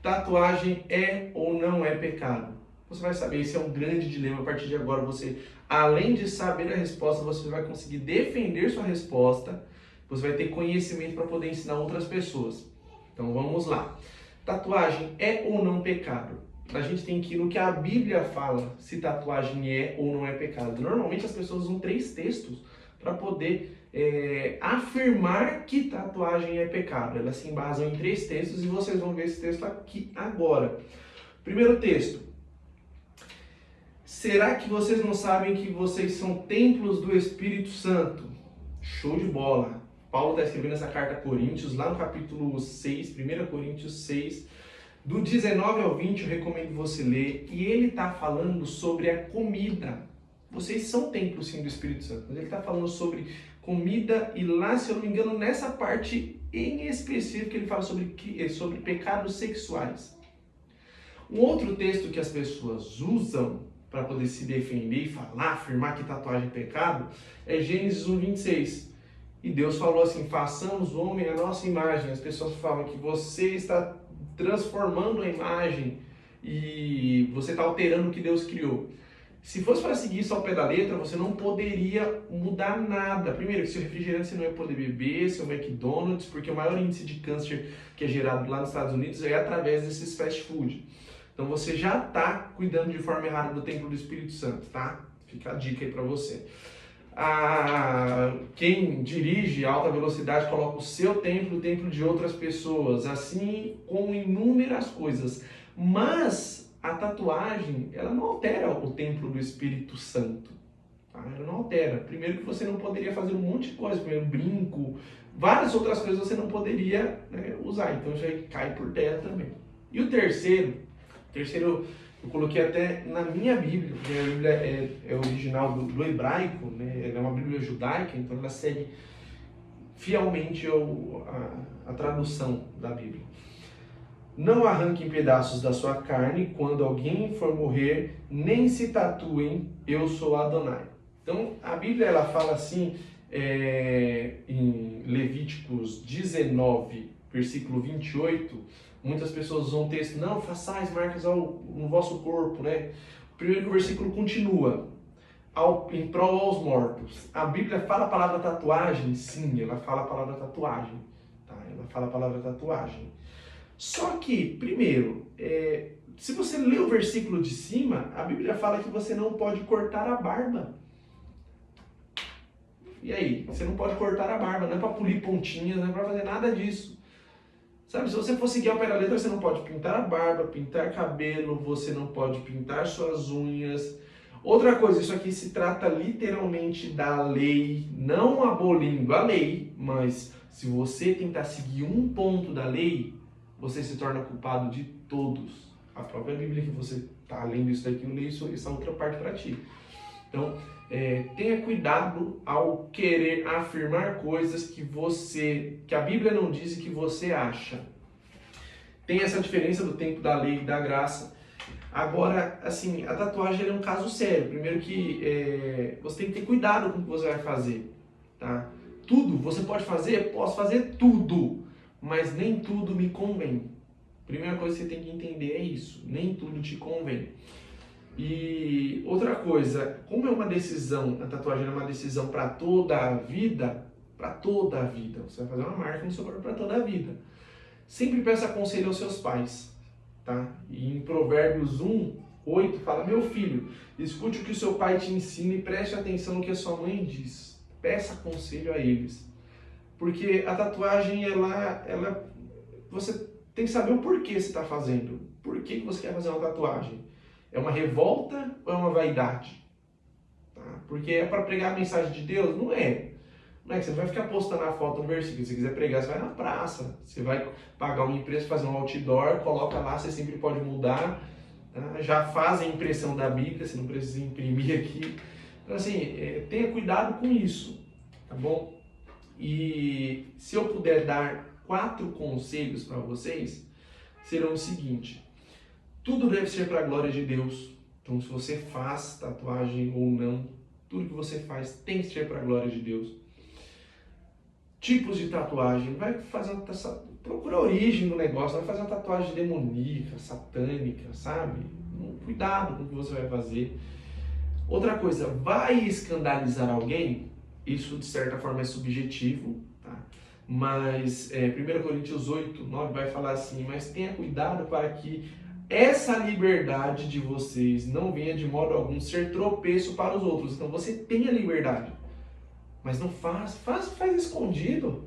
Tatuagem é ou não é pecado? Você vai saber, esse é um grande dilema. A partir de agora, você, além de saber a resposta, você vai conseguir defender sua resposta, você vai ter conhecimento para poder ensinar outras pessoas. Então vamos lá. Tatuagem é ou não pecado? A gente tem que ir no que a Bíblia fala, se tatuagem é ou não é pecado. Normalmente as pessoas usam 3 textos para poder afirmar que tatuagem é pecado. Elas se embasam em 3 textos e vocês vão ver esse texto aqui agora. Primeiro texto. Será que vocês não sabem que vocês são templos do Espírito Santo? Show de bola! Paulo está escrevendo essa carta a Coríntios, lá no capítulo 6, 1 Coríntios 6, do 19 ao 20, eu recomendo você ler. E ele está falando sobre a comida. Vocês são templos, sim, do Espírito Santo, mas ele está falando sobre comida, e lá, se eu não me engano, nessa parte em específico, ele fala sobre pecados sexuais. Um outro texto que as pessoas usam para poder se defender e falar, afirmar que tatuagem é pecado, é Gênesis 1:26. E Deus falou assim, façamos o homem à nossa imagem. As pessoas falam que você está transformando a imagem e você está alterando o que Deus criou. Se fosse para seguir isso ao pé da letra, você não poderia mudar nada. Primeiro, que seu refrigerante você não ia poder beber, seu McDonald's, porque o maior índice de câncer que é gerado lá nos Estados Unidos é através desses fast food. Então você já está cuidando de forma errada do templo do Espírito Santo, tá? Fica a dica aí para você. Quem dirige a alta velocidade coloca o seu templo, o templo de outras pessoas, assim como inúmeras coisas. Mas a tatuagem, ela não altera o templo do Espírito Santo. Tá? Ela não altera. Primeiro que você não poderia fazer um monte de coisa, primeiro brinco, várias outras coisas você não poderia, usar. Então já cai por terra também. E o terceiro eu coloquei até na minha Bíblia, porque a Bíblia é original do hebraico, né? Ela é uma Bíblia judaica, então ela segue fielmente a tradução da Bíblia. Não arranquem pedaços da sua carne quando alguém for morrer, nem se tatuem, eu sou Adonai. Então a Bíblia ela fala assim, em Levíticos 19, versículo 28, muitas pessoas usam o texto, não, façais marcas no vosso corpo, né? Primeiro que o versículo continua, em prol aos mortos. A Bíblia fala a palavra tatuagem? Sim, ela fala a palavra tatuagem. Tá? Ela fala a palavra tatuagem. Só que, primeiro, se você ler o versículo de cima, a Bíblia fala que você não pode cortar a barba. E aí? Você não pode cortar a barba, não é para polir pontinhas, não é para fazer nada disso. Sabe, se você for seguir ao pé da letra, você não pode pintar a barba, pintar cabelo, você não pode pintar suas unhas. Outra coisa, isso aqui se trata literalmente da lei, não abolindo a lei, mas se você tentar seguir um ponto da lei, você se torna culpado de todos. A própria Bíblia que você está lendo isso daqui, eu leio essa outra parte para ti. Então, tenha cuidado ao querer afirmar coisas que a Bíblia não diz e que você acha. Tem essa diferença do tempo da lei e da graça. Agora, assim, a tatuagem é um caso sério. Primeiro que você tem que ter cuidado com o que você vai fazer, tá? Tudo você pode fazer? Posso fazer tudo, mas nem tudo me convém. Primeira coisa que você tem que entender é isso, nem tudo te convém. E outra coisa, como é uma decisão, a tatuagem é uma decisão para toda a vida, você vai fazer uma marca no seu corpo para toda a vida. Sempre peça conselho aos seus pais, tá? E em Provérbios 1:8 fala, meu filho, escute o que o seu pai te ensina e preste atenção no que a sua mãe diz. Peça conselho a eles. Porque a tatuagem, você tem que saber o porquê você está fazendo. Por que você quer fazer uma tatuagem? É uma revolta ou é uma vaidade? Tá? Porque é para pregar a mensagem de Deus? Não é. Não é que você não vai ficar postando a foto no versículo. Se você quiser pregar, você vai na praça. Você vai pagar uma empresa, fazer um outdoor, coloca lá, você sempre pode mudar. Tá? Já faz a impressão da Bíblia, você não precisa imprimir aqui. Então assim, tenha cuidado com isso, tá bom? E se eu puder dar 4 conselhos para vocês, serão o seguinte. Tudo deve ser para a glória de Deus. Então, se você faz tatuagem ou não, tudo que você faz tem que ser para a glória de Deus. Tipos de tatuagem. Vai fazer uma procura a origem do negócio, não vai fazer uma tatuagem demoníaca, satânica, sabe? Cuidado com o que você vai fazer. Outra coisa, vai escandalizar alguém? Isso de certa forma é subjetivo, tá? Mas 1 Coríntios 8, 9 vai falar assim, mas tenha cuidado para que essa liberdade de vocês não venha de modo algum ser tropeço para os outros. Então você tem a liberdade, mas não faz escondido.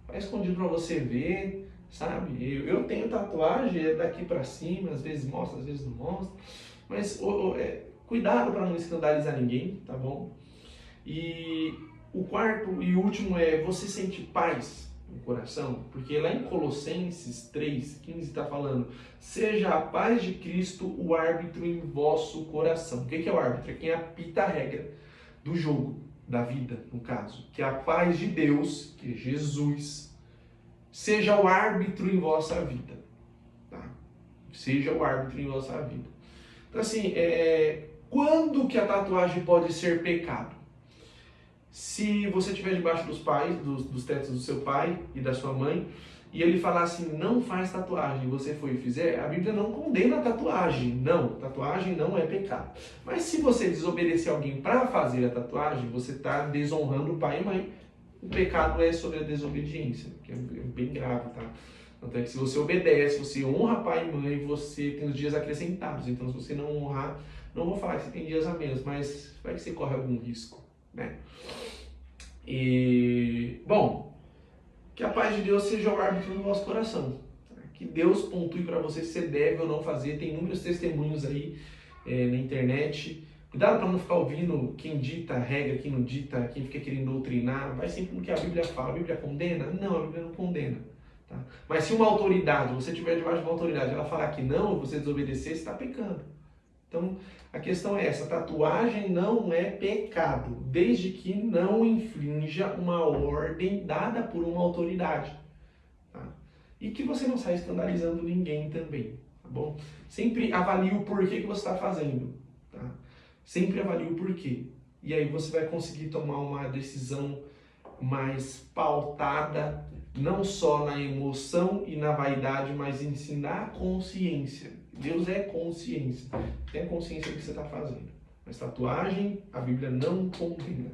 Faz escondido para você ver, sabe? Eu tenho tatuagem, é daqui para cima, às vezes mostra, às vezes não mostra. Mas cuidado para não escandalizar ninguém, tá bom? E o quarto e último é, você sente paz no coração? Porque lá em Colossenses 3:15 está falando, seja a paz de Cristo o árbitro em vosso coração. O que é o árbitro? É quem apita a regra do jogo, da vida, no caso. Que a paz de Deus, que é Jesus, seja o árbitro em vossa vida. Tá? Seja o árbitro em vossa vida. Então assim, quando que a tatuagem pode ser pecado? Se você estiver debaixo dos tetos do seu pai e da sua mãe, e ele falar assim, não faz tatuagem, e você for e fizer, a Bíblia não condena a tatuagem. Não, tatuagem não é pecado. Mas se você desobedecer alguém para fazer a tatuagem, você está desonrando o pai e mãe. O pecado é sobre a desobediência, que é bem grave, tá? Tanto é que se você obedece, você honra pai e mãe, você tem os dias acrescentados. Então se você não honrar, não vou falar que você tem dias a menos, mas vai que você corre algum risco, né? E, bom, que a paz de Deus seja o árbitro no vosso coração. Que Deus pontue para você se você deve ou não fazer. Tem inúmeros testemunhos aí na internet. Cuidado para não ficar ouvindo quem dita regra, quem não dita, quem fica querendo doutrinar. Vai sempre no que a Bíblia fala. A Bíblia condena? Não, a Bíblia não condena. Tá? Mas se uma autoridade, você estiver debaixo de uma autoridade, ela falar que não, você desobedecer, você está pecando. Então, a questão é essa, tatuagem não é pecado, desde que não infrinja uma ordem dada por uma autoridade. Tá? E que você não saia escandalizando ninguém também, tá bom? Sempre avalie o porquê que você está fazendo, tá? Sempre avalie o porquê. E aí você vai conseguir tomar uma decisão mais pautada, não só na emoção e na vaidade, mas ensinar a consciência. Deus é consciência. Tenha consciência do que você está fazendo. Mas tatuagem, a Bíblia não condena.